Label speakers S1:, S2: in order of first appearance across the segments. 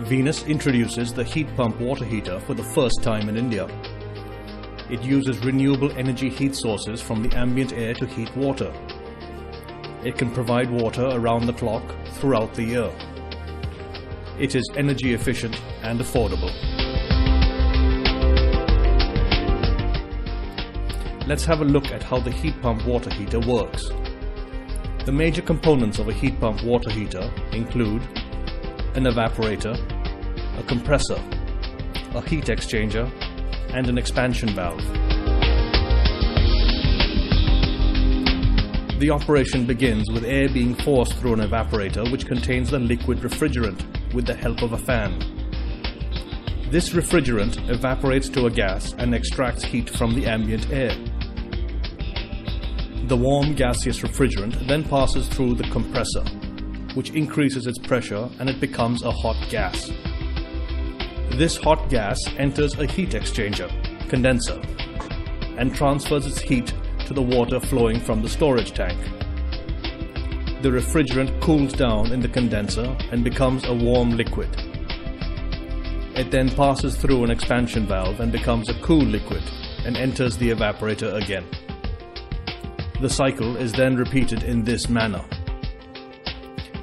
S1: Venus introduces the heat pump water heater for the first time in India. It uses renewable energy heat sources from the ambient air to heat water. It can provide water around the clock throughout the year. It is energy efficient and affordable. Let's have a look at how the heat pump water heater works. The major components of a heat pump water heater include an evaporator, a compressor, a heat exchanger, and an expansion valve. The operation begins with air being forced through an evaporator which contains the liquid refrigerant with the help of a fan. This refrigerant evaporates to a gas and extracts heat from the ambient air. The warm gaseous refrigerant then passes through the compressor, which increases its pressure and it becomes a hot gas. This hot gas enters a heat exchanger, condenser, and transfers its heat to the water flowing from the storage tank. The refrigerant cools down in the condenser and becomes a warm liquid. It then passes through an expansion valve and becomes a cool liquid and enters the evaporator again. The cycle is then repeated in this manner.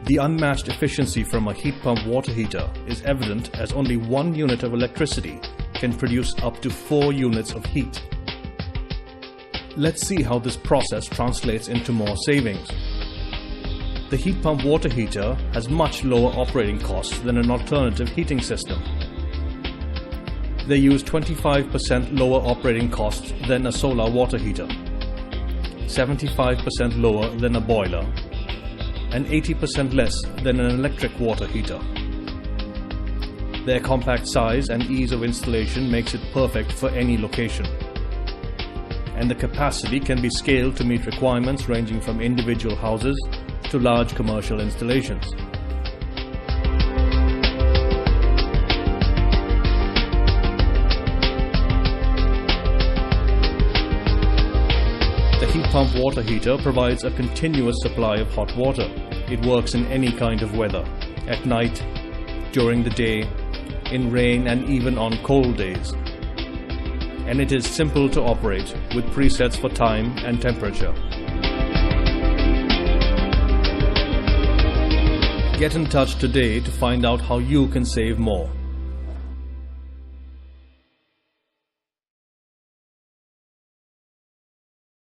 S1: The unmatched efficiency from a heat pump water heater is evident as only 1 unit of electricity can produce up to 4 units of heat. Let's see how this process translates into more savings. The heat pump water heater has much lower operating costs than an alternative heating system. They use 25% lower operating costs than a solar water heater, 75% lower than a boiler, and 80% less than an electric water heater. Their compact size and ease of installation makes it perfect for any location. And the capacity can be scaled to meet requirements ranging from individual houses to large commercial installations. The heat pump water heater provides a continuous supply of hot water. It works in any kind of weather, at night, during the day, in rain and even on cold days. And it is simple to operate with presets for time and temperature. Get in touch today to find out how you can save more.